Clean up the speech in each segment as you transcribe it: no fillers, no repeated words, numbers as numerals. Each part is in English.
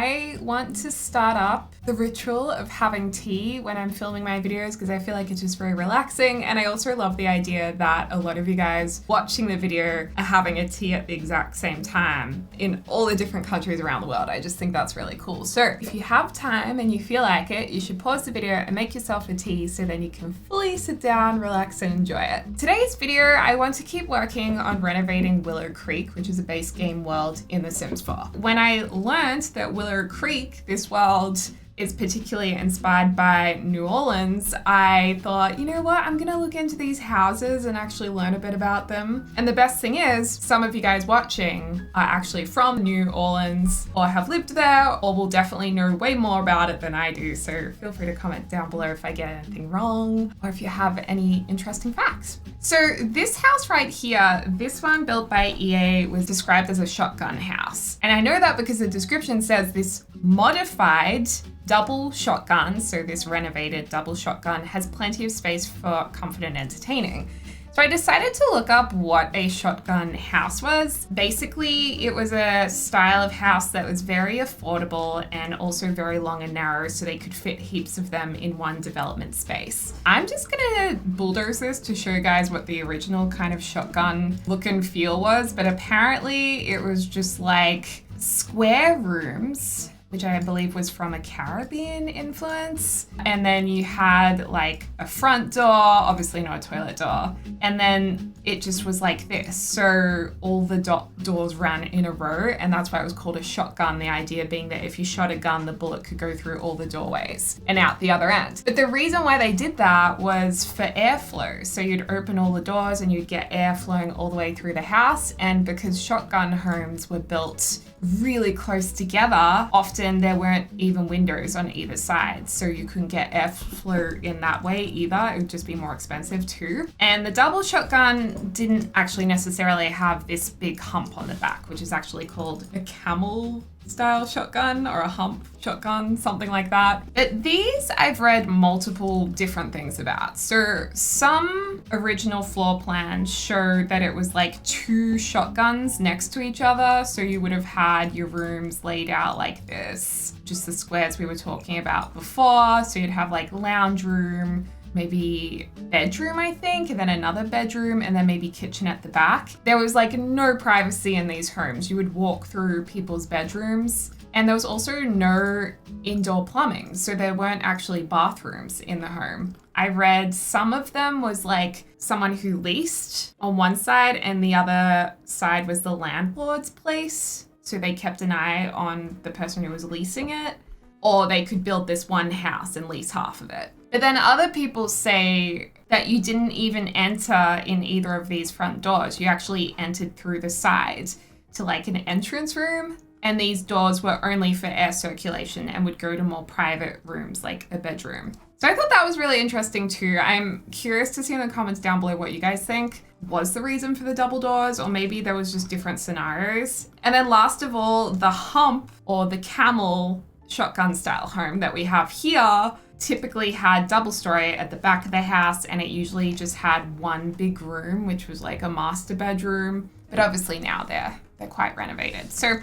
I want to start up the ritual of having tea when I'm filming my videos because I feel like it's just very relaxing, and I also love the idea that a lot of you guys watching the video are having a tea at the exact same time in all the different countries around the world. I just think that's really cool. So if you have time and you feel like it, you should pause the video and make yourself a tea so then you can fully sit down, relax, and enjoy it. Today's video, I want to keep working on renovating Willow Creek, which is a base game world in The Sims 4. When I learned that Willow Creek, this world, is particularly inspired by New Orleans, I thought, you know what, I'm gonna look into these houses and actually learn a bit about them. And the best thing is, some of you guys watching are actually from New Orleans or have lived there or will definitely know way more about it than I do. So feel free to comment down below if I get anything wrong or if you have any interesting facts. So this house right here, this one built by EA, was described as a shotgun house. And I know that because the description says this modified double shotgun, so this renovated double shotgun, has plenty of space for comfort and entertaining. So I decided to look up what a shotgun house was. Basically, it was a style of house that was very affordable and also very long and narrow, so they could fit heaps of them in one development space. I'm just gonna bulldoze this to show you guys what the original kind of shotgun look and feel was, but apparently it was just like square rooms, which I believe was from a Caribbean influence. And then you had like a front door, obviously not a toilet door. And then it just was like this. So all the doors ran in a row, and that's why it was called a shotgun. The idea being that if you shot a gun, the bullet could go through all the doorways and out the other end. But the reason why they did that was for airflow. So you'd open all the doors and you'd get air flowing all the way through the house. And because shotgun homes were built really close together, often there weren't even windows on either side, so you couldn't get airflow in that way either. It would just be more expensive too. And the double shotgun didn't actually necessarily have this big hump on the back, which is actually called a camel style shotgun or a hump shotgun, something like that. But these I've read multiple different things about. So some original floor plans show that it was like two shotguns next to each other. So you would have had your rooms laid out like this, just the squares we were talking about before. So you'd have like lounge room, maybe bedroom, I think, and then another bedroom, and then maybe kitchen at the back. There was like no privacy in these homes. You would walk through people's bedrooms, and there was also no indoor plumbing, so there weren't actually bathrooms in the home. I read some of them was like someone who leased on one side, and the other side was the landlord's place, so they kept an eye on the person who was leasing it, or they could build this one house and lease half of it. But then other people say that you didn't even enter in either of these front doors. You actually entered through the side to like an entrance room, and these doors were only for air circulation and would go to more private rooms like a bedroom. So I thought that was really interesting too. I'm curious to see in the comments down below what you guys think was the reason for the double doors, or maybe there was just different scenarios. And then last of all, the hump or the camel shotgun style home that we have here typically had double story at the back of the house, and it usually just had one big room, which was like a master bedroom. But obviously now they're quite renovated. So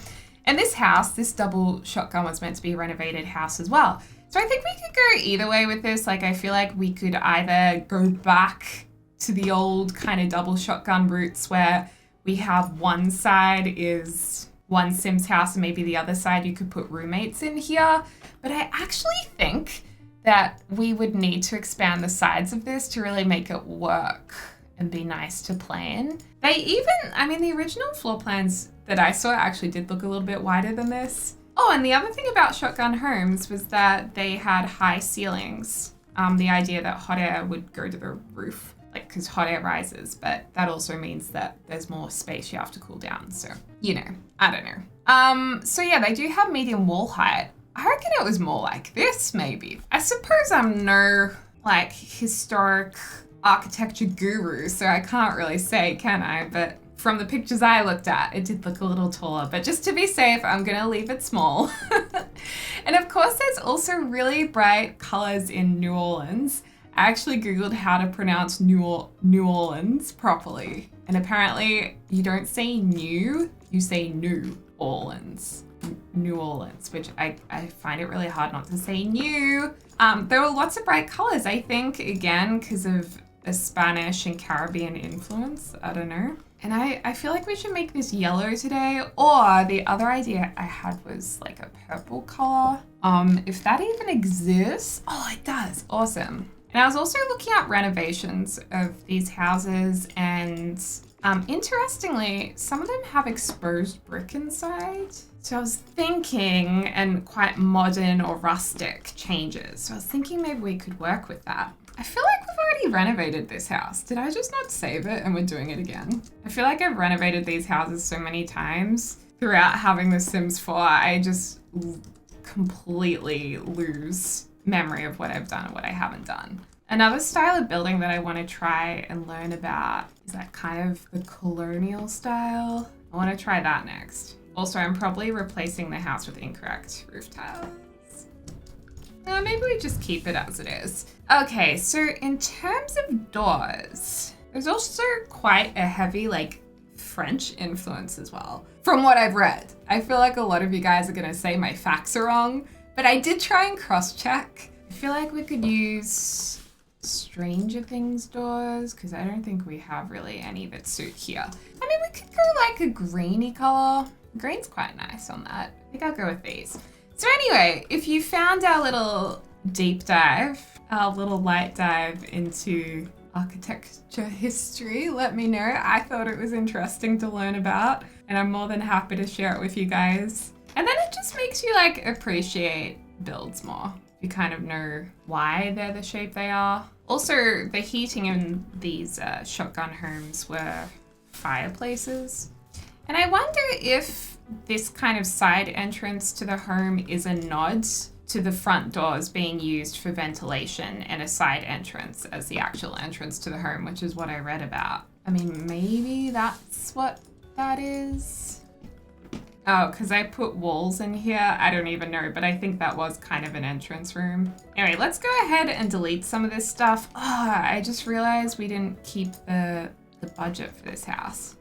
in this house, this double shotgun was meant to be a renovated house as well. So I think we could go either way with this. Like, I feel like we could either go back to the old kind of double shotgun roots where we have one side is one Sims house and maybe the other side you could put roommates in here. But I actually think that we would need to expand the sides of this to really make it work and be nice to play in. They even, I mean, the original floor plans that I saw actually did look a little bit wider than this. Oh, and the other thing about shotgun homes was that they had high ceilings. The idea that hot air would go to the roof, like, because hot air rises, but that also means that there's more space you have to cool down. So, you know, I don't know. So yeah, they do have medium wall height. I reckon it was more like this, maybe. I suppose I'm no, like, historic architecture guru, so I can't really say, can I? But from the pictures I looked at, it did look a little taller. But just to be safe, I'm gonna leave it small. And of course, there's also really bright colors in New Orleans. I actually Googled how to pronounce New Orleans properly. And apparently, you don't say new, you say New Orleans. New Orleans, which I find it really hard not to say new. There were lots of bright colors, I think, again, because of a Spanish and Caribbean influence. I don't know. And I feel like we should make this yellow today. Or the other idea I had was like a purple color. If that even exists. Oh, it does. Awesome. And I was also looking at renovations of these houses, and interestingly, some of them have exposed brick inside. So I was thinking, and quite modern or rustic changes. So I was thinking maybe we could work with that. I feel like we've already renovated this house. Did I just not save it and we're doing it again? I feel like I've renovated these houses so many times throughout having The Sims 4. I just completely lose memory of what I've done and what I haven't done. Another style of building that I want to try and learn about is that kind of the colonial style. I want to try that next. Also, I'm probably replacing the house with incorrect roof tiles. Maybe we just keep it as it is. Okay, so in terms of doors, there's also quite a heavy like French influence as well, from what I've read. I feel like a lot of you guys are gonna say my facts are wrong, but I did try and cross-check. I feel like we could use Stranger Things doors, because I don't think we have really any that suit here. I mean, we could go like a greeny color. Green's quite nice on that. I think I'll go with these. So anyway, if you found our little deep dive, our little light dive into architecture history, let me know. I thought it was interesting to learn about, and I'm more than happy to share it with you guys. And then it just makes you like appreciate builds more. You kind of know why they're the shape they are. Also, the heating in these shotgun homes were fireplaces. And I wonder if this kind of side entrance to the home is a nod to the front doors being used for ventilation and a side entrance as the actual entrance to the home, which is what I read about. I mean, maybe that's what that is. Oh, because I put walls in here. I don't even know, but I think that was kind of an entrance room. Anyway, let's go ahead and delete some of this stuff. I just realized we didn't keep the budget for this house.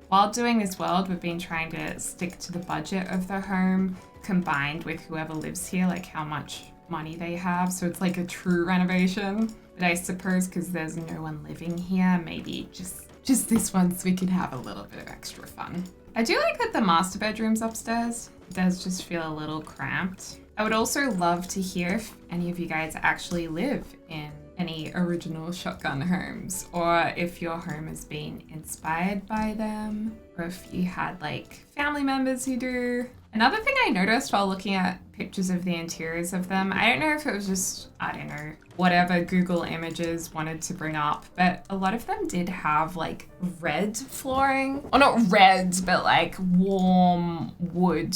While doing this world, we've been trying to stick to the budget of the home combined with whoever lives here, like how much money they have. So it's like a true renovation. But I suppose because there's no one living here, maybe just this one so we can have a little bit of extra fun. I do like that the master bedroom's upstairs. It does just feel a little cramped. I would also love to hear if any of you guys actually live in any original shotgun homes, or if your home has been inspired by them, or if you had like family members who do. Another thing I noticed while looking at pictures of the interiors of them, I don't know if it was just, I don't know, whatever Google Images wanted to bring up, but a lot of them did have like red flooring. Or not red, but like warm wood,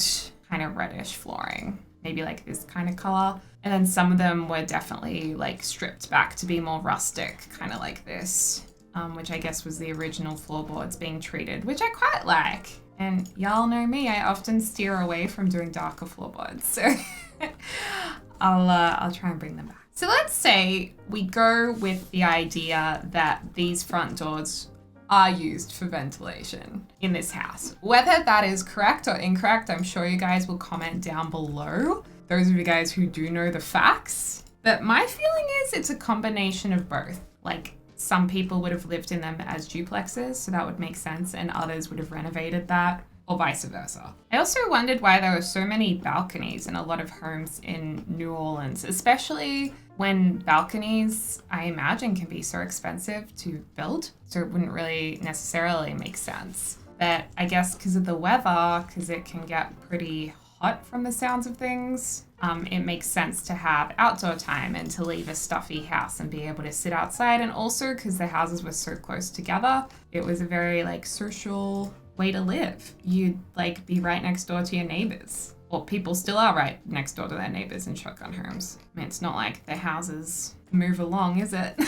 kind of reddish flooring. Maybe like this kind of color. And then some of them were definitely like stripped back to be more rustic, kind of like this, which I guess was the original floorboards being treated, which I quite like. And y'all know me, I often steer away from doing darker floorboards. So I'll try and bring them back. So let's say we go with the idea that these front doors are used for ventilation in this house. Whether that is correct or incorrect, I'm sure you guys will comment down below. Those of you guys who do know the facts. But my feeling is it's a combination of both. Like some people would have lived in them as duplexes, so that would make sense, and others would have renovated that, or vice versa. I also wondered why there were so many balconies in a lot of homes in New Orleans, especially when balconies, I imagine, can be so expensive to build, so it wouldn't really necessarily make sense. But I guess because of the weather, because it can get pretty hot from the sounds of things, it makes sense to have outdoor time and to leave a stuffy house and be able to sit outside. And also because the houses were so close together, it was a very like social way to live. You'd like be right next door to your neighbors. Well, people still are right next door to their neighbors in shotgun homes. I mean, it's not like the houses move along, is it?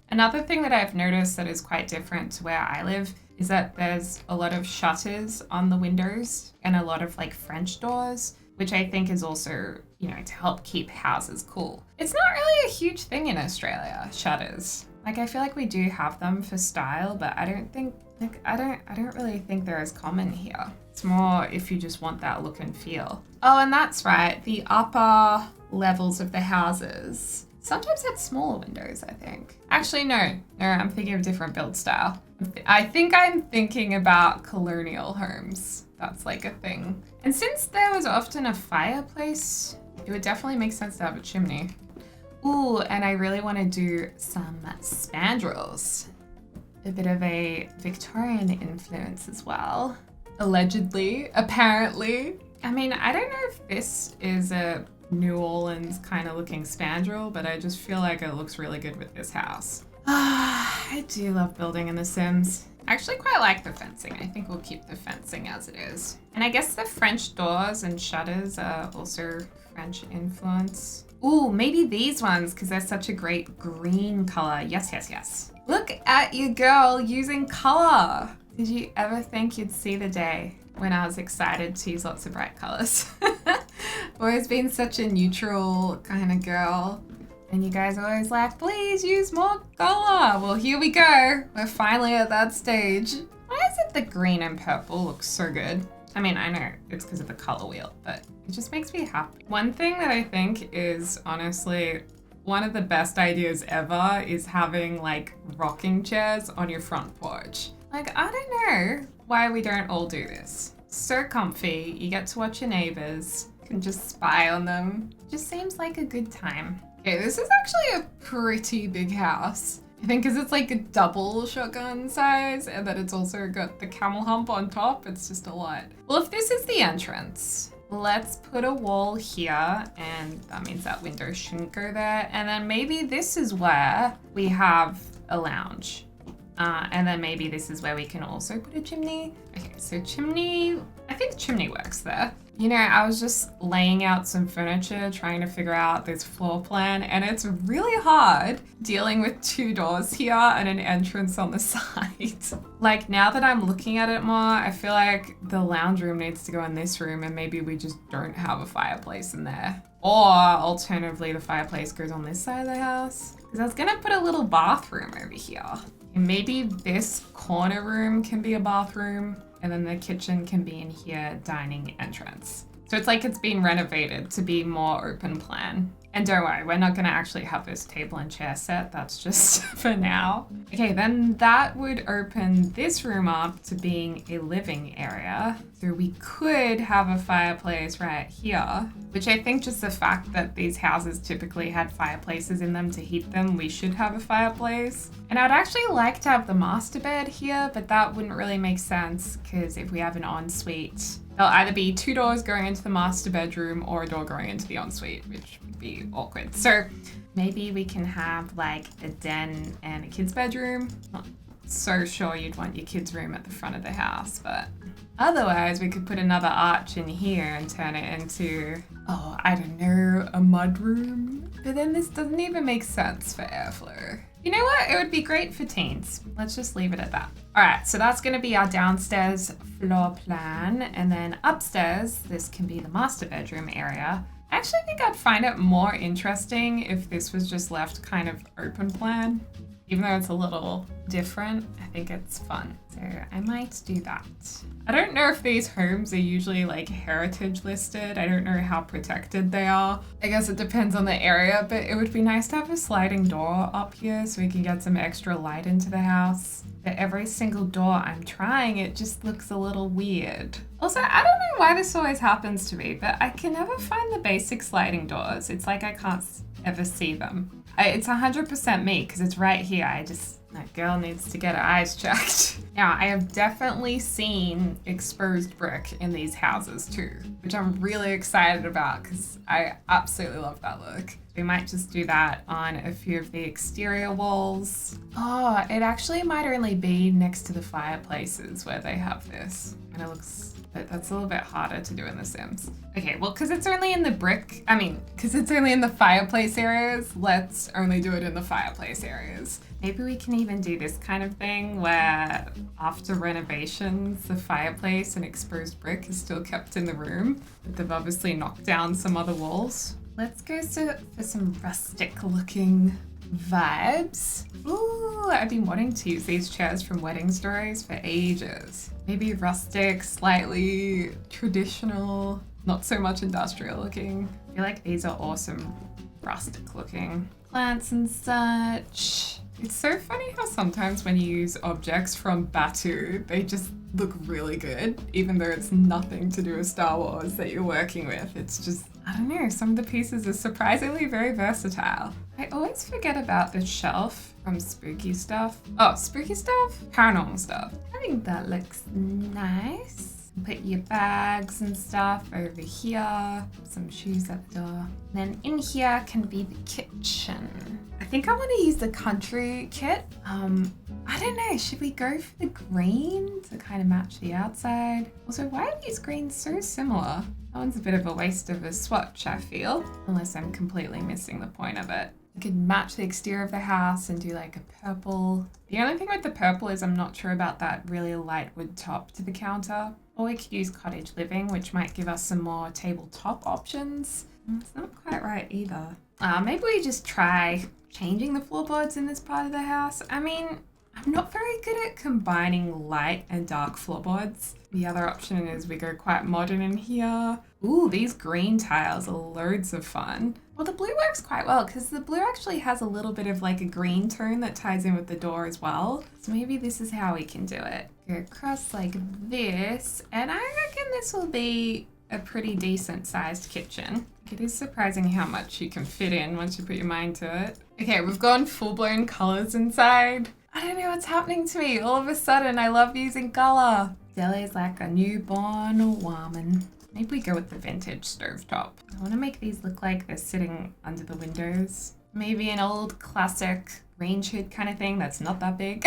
Another thing that I've noticed that is quite different to where I live is that there's a lot of shutters on the windows and a lot of like French doors, which I think is also, you know, to help keep houses cool. It's not really a huge thing in Australia, shutters. Like I feel like we do have them for style, but I don't think, like I don't really think they're as common here. It's more if you just want that look and feel. Oh, and that's right. The upper levels of the houses sometimes had smaller windows, I think. Actually, no, I'm thinking of a different build style. I think I'm thinking about colonial homes. That's like a thing. And since there was often a fireplace, it would definitely make sense to have a chimney. Ooh, and I really want to do some spandrels. A bit of a Victorian influence as well. Allegedly, apparently. I mean, I don't know if this is a New Orleans kind of looking spandrel, but I just feel like it looks really good with this house. I do love building in The Sims. I actually quite like the fencing. I think we'll keep the fencing as it is. And I guess the French doors and shutters are also French influence. Ooh, maybe these ones because they're such a great green color. Yes, yes, yes. Look at you, girl, using color. Did you ever think you'd see the day when I was excited to use lots of bright colors? Always been such a neutral kind of girl. And you guys are always like, please use more color. Well, here we go. We're finally at that stage. Why is it the green and purple looks so good? I mean, I know it's because of the color wheel, but it just makes me happy. One thing that I think is honestly one of the best ideas ever is having like rocking chairs on your front porch. Like, I don't know why we don't all do this. So comfy, you get to watch your neighbors, you can just spy on them. Just seems like a good time. Okay, this is actually a pretty big house. I think because it's like a double shotgun size and then it's also got the camel hump on top, it's just a lot. Well, if this is the entrance, let's put a wall here and that means that window shouldn't go there. And then maybe this is where we have a lounge. And then maybe this is where we can also put a chimney. Okay, so chimney, I think chimney works there. You know, I was just laying out some furniture, trying to figure out this floor plan, and it's really hard dealing with 2 doors here and an entrance on the side. Like, now that I'm looking at it more, I feel like the lounge room needs to go in this room and maybe we just don't have a fireplace in there. Or alternatively, the fireplace goes on this side of the house. Because I was gonna put a little bathroom over here. And maybe this corner room can be a bathroom and then the kitchen can be in here, dining entrance. So it's like it's been renovated to be more open plan. And don't worry, we're not gonna actually have this table and chair set. That's just for now. Okay, then that would open this room up to being a living area. So we could have a fireplace right here, which I think just the fact that these houses typically had fireplaces in them to heat them, we should have a fireplace. And I'd actually like to have the master bed here, but that wouldn't really make sense because if we have an ensuite, there'll either be 2 doors going into the master bedroom or a door going into the ensuite, which would be awkward. So maybe we can have like a den and a kid's bedroom. Not so sure you'd want your kid's room at the front of the house, but otherwise we could put another arch in here and turn it into, oh, I don't know, a mud room. But then this doesn't even make sense for airflow. You know what? It would be great for teens. Let's just leave it at that. All right, so that's gonna be our downstairs floor plan. And then upstairs, this can be the master bedroom area. I actually think I'd find it more interesting if this was just left kind of open plan. Even though it's a little different, I think it's fun. So I might do that. I don't know if these homes are usually like heritage listed. I don't know how protected they are. I guess it depends on the area, but it would be nice to have a sliding door up here so we can get some extra light into the house. But every single door I'm trying, it just looks a little weird. Also, I don't know why this always happens to me, but I can never find the basic sliding doors. It's like I can't ever see them. It's 100% me because it's right here. That girl needs to get her eyes checked. Now, I have definitely seen exposed brick in these houses too, which I'm really excited about because I absolutely love that look. We might just do that on a few of the exterior walls. Oh, it actually might only be next to the fireplaces where they have this. And it looks, but that's a little bit harder to do in The Sims. Okay, well, because it's only in the fireplace areas, let's only do it in the fireplace areas. Maybe we can even do this kind of thing where after renovations, the fireplace and exposed brick is still kept in the room, but they've obviously knocked down some other walls. Let's go for some rustic looking vibes. Ooh, I've been wanting to use these chairs from Wedding Stories for ages. Maybe rustic, slightly traditional, not so much industrial looking. I feel like these are awesome rustic looking. Plants and such. It's so funny how sometimes when you use objects from Batu, they just look really good, even though it's nothing to do with Star Wars that you're working with. It's just, I don't know, some of the pieces are surprisingly very versatile. I always forget about the shelf from spooky stuff. Oh, spooky stuff? Paranormal stuff. I think that looks nice. Put your bags and stuff over here. Some shoes at the door. And then in here can be the kitchen. I think I want to use the country kit. I don't know, should we go for the green to kind of match the outside? Also, why are these greens so similar? That one's a bit of a waste of a swatch, I feel, unless I'm completely missing the point of it. I could match the exterior of the house and do like a purple. The only thing with the purple is I'm not sure about that really light wood top to the counter. Or we could use cottage living, which might give us some more tabletop options. It's not quite right either. Maybe we just try changing the floorboards in this part of the house. I mean, I'm not very good at combining light and dark floorboards. The other option is we go quite modern in here. Ooh, these green tiles are loads of fun. Well, the blue works quite well because the blue actually has a little bit of like a green tone that ties in with the door as well. So maybe this is how we can do it. Go across like this, and I reckon this will be a pretty decent sized kitchen. It is surprising how much you can fit in once you put your mind to it. Okay, we've gone full-blown colors inside. I don't know what's happening to me. All of a sudden, I love using color. Deli's like a newborn woman. Maybe we go with the vintage stovetop. I want to make these look like they're sitting under the windows. Maybe an old classic range hood kind of thing that's not that big.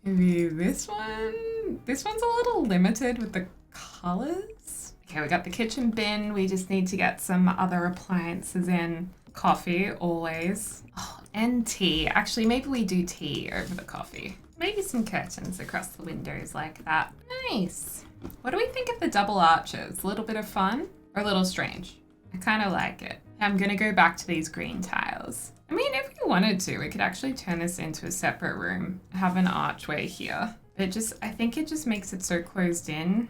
Maybe this one. This one's a little limited with the colors. Okay, we got the kitchen bin. We just need to get some other appliances in. Coffee, always. Oh, and tea. Actually, maybe we do tea over the coffee. Maybe some curtains across the windows like that. Nice. What do we think of the double arches? A little bit of fun or a little strange? I kind of like it. I'm going to go back to these green tiles. I mean, if we wanted to, we could actually turn this into a separate room, have an archway here. I think it just makes it so closed in.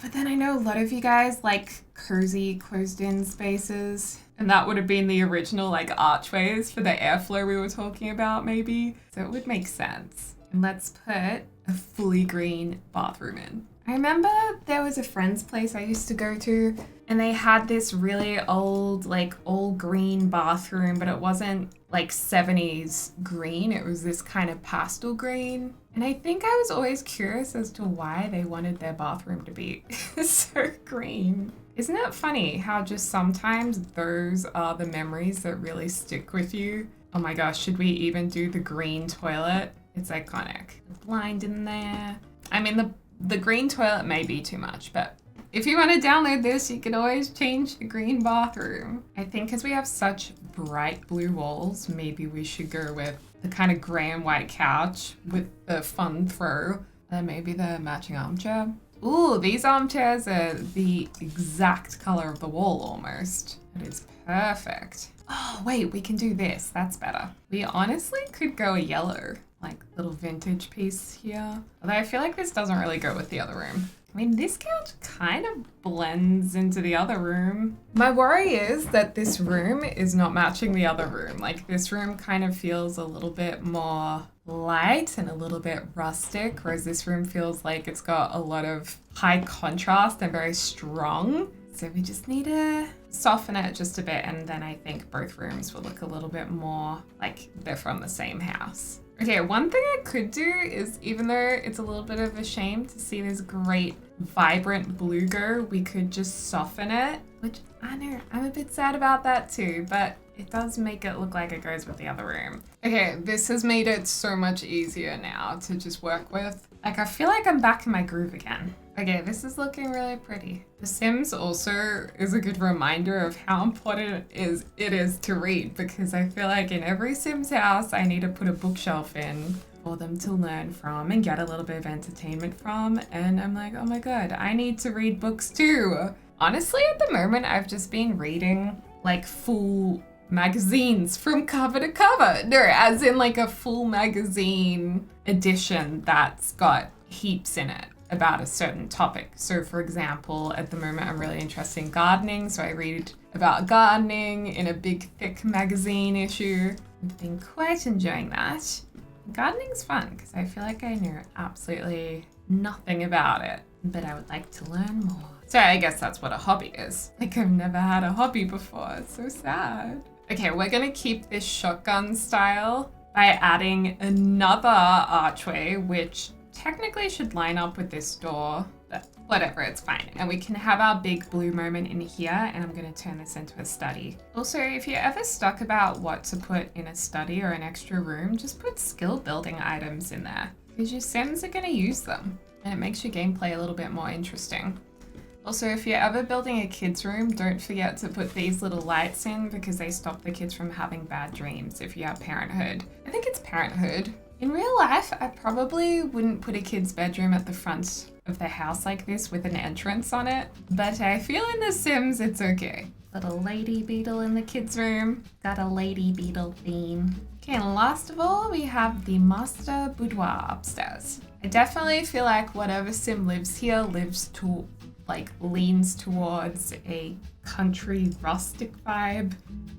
But then I know a lot of you guys like cozy closed in spaces. And that would have been the original like archways for the airflow we were talking about maybe. So it would make sense. And let's put a fully green bathroom in. I remember there was a friend's place I used to go to and they had this really old like all green bathroom, but it wasn't like 70s green. It was this kind of pastel green. And I think I was always curious as to why they wanted their bathroom to be so green. Isn't it funny how just sometimes those are the memories that really stick with you? Oh my gosh, should we even do the green toilet? It's iconic. The blind in there. I mean, the green toilet may be too much, but if you want to download this, you can always change the green bathroom. I think because we have such bright blue walls, maybe we should go with the kind of gray and white couch with the fun throw, and maybe the matching armchair. Ooh, these armchairs are the exact color of the wall almost. It is perfect. Oh, wait, we can do this. That's better. We honestly could go a yellow, like little vintage piece here. Although I feel like this doesn't really go with the other room. I mean, this couch kind of blends into the other room. My worry is that this room is not matching the other room. Like this room kind of feels a little bit more light and a little bit rustic, whereas this room feels like it's got a lot of high contrast and very strong. So we just need to soften it just a bit, and then I think both rooms will look a little bit more like they're from the same house. Okay, one thing I could do is, even though it's a little bit of a shame to see this great vibrant blue go, we could just soften it, which I know I'm a bit sad about that too, but it does make it look like it goes with the other room. Okay, this has made it so much easier now to just work with. Like, I feel like I'm back in my groove again. Okay, this is looking really pretty. The Sims also is a good reminder of how important it is to read, because I feel like in every Sims house, I need to put a bookshelf in for them to learn from and get a little bit of entertainment from. And I'm like, oh my God, I need to read books too. Honestly, at the moment, I've just been reading like full magazines from cover to cover. No, as in like a full magazine edition that's got heaps in it about a certain topic. So for example, at the moment I'm really interested in gardening, so I read about gardening in a big thick magazine issue. I've been quite enjoying that. Gardening's fun because I feel like I know absolutely nothing about it, but I would like to learn more. So I guess that's what a hobby is. Like I've never had a hobby before, it's so sad. Okay, we're gonna keep this shotgun style by adding another archway, which technically should line up with this door, but whatever, it's fine. And we can have our big blue moment in here, and I'm gonna turn this into a study. Also, if you're ever stuck about what to put in a study or an extra room, just put skill building items in there, because your Sims are gonna use them, and it makes your gameplay a little bit more interesting. Also, if you're ever building a kid's room, don't forget to put these little lights in because they stop the kids from having bad dreams if you have parenthood. I think it's parenthood. In real life, I probably wouldn't put a kid's bedroom at the front of the house like this with an entrance on it, but I feel in The Sims it's okay. Got a lady beetle in the kids' room. Got a lady beetle theme. Okay, and last of all, we have the master boudoir upstairs. I definitely feel like whatever Sim lives here leans towards a country rustic vibe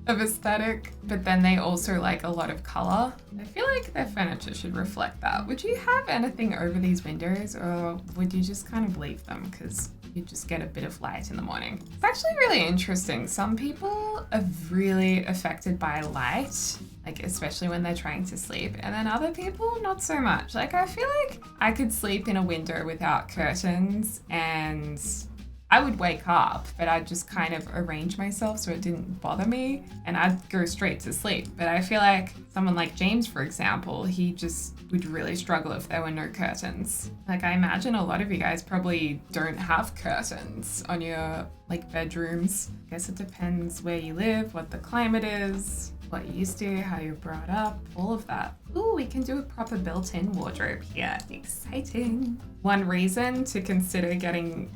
of aesthetic, but then they also like a lot of color. I feel like their furniture should reflect that. Would you have anything over these windows, or would you just kind of leave them because you just get a bit of light in the morning? It's actually really interesting. Some people are really affected by light, like especially when they're trying to sleep, and then other people not so much. Like I feel like I could sleep in a window without curtains and I would wake up, but I'd just kind of arrange myself so it didn't bother me and I'd go straight to sleep. But I feel like someone like James, for example, he just would really struggle if there were no curtains. Like I imagine a lot of you guys probably don't have curtains on your like bedrooms. I guess it depends where you live, what the climate is, what you're used to, how you're brought up, all of that. Ooh, we can do a proper built-in wardrobe here. Exciting. One reason to consider getting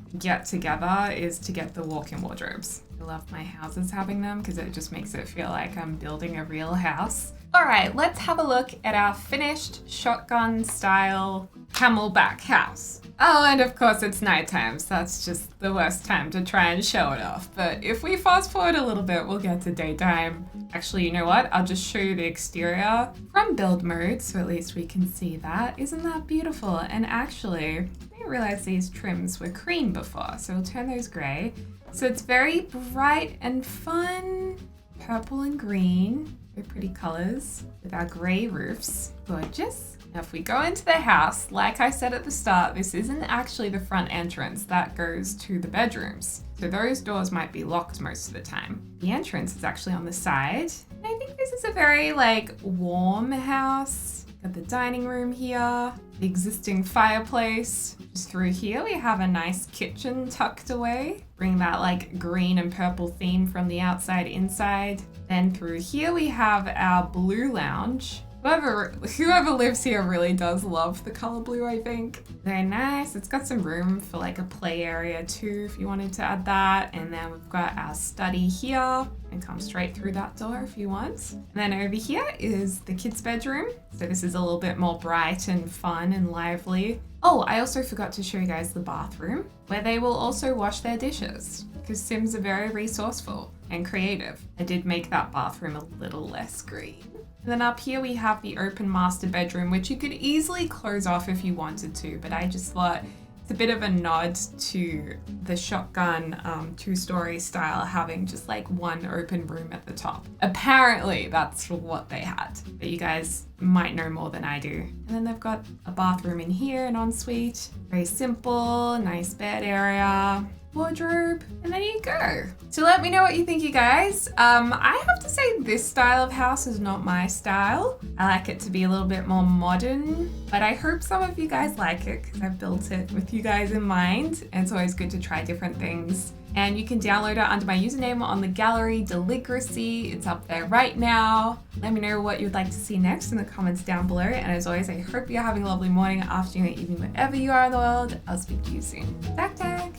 together is to get the walk-in wardrobes. I love my houses having them because it just makes it feel like I'm building a real house. All right, let's have a look at our finished shotgun style camelback house. Oh, and of course it's nighttime, so that's just the worst time to try and show it off. But if we fast forward a little bit, we'll get to daytime. Actually, you know what? I'll just show you the exterior from build mode, so at least we can see that. Isn't that beautiful? And actually, I didn't realize these trims were cream before, so we'll turn those gray. So it's very bright and fun. Purple and green, very pretty colors with our gray roofs. Gorgeous. Now, if we go into the house, like I said at the start, this isn't actually the front entrance that goes to the bedrooms. So those doors might be locked most of the time. The entrance is actually on the side. And I think this is a very warm house. Got the dining room here, the existing fireplace. Just through here, we have a nice kitchen tucked away. Bring that green and purple theme from the outside inside. Then through here, we have our blue lounge. Whoever lives here really does love the color blue, I think. Very nice. It's got some room for a play area too, if you wanted to add that. And then we've got our study here and come straight through that door if you want. And then over here is the kids' bedroom. So this is a little bit more bright and fun and lively. Oh, I also forgot to show you guys the bathroom where they will also wash their dishes because Sims are very resourceful and creative. I did make that bathroom a little less green. And then up here we have the open master bedroom, which you could easily close off if you wanted to, but I just thought it's a bit of a nod to the shotgun two-story style, having just one open room at the top. Apparently that's what they had, but you guys might know more than I do. And then they've got a bathroom in here, an ensuite, very simple, nice bed area, wardrobe, and there you go. So let me know what you think, you guys. I have to say this style of house is not my style. I like it to be a little bit more modern, but I hope some of you guys like it because I've built it with you guys in mind, and it's always good to try different things. And you can download it under my username on the gallery, Deligracy. It's up there right now. Let me know what you'd like to see next in the comments down below. And as always, I hope you're having a lovely morning, afternoon, or evening, wherever you are in the world. I'll speak to you soon. Tack tack!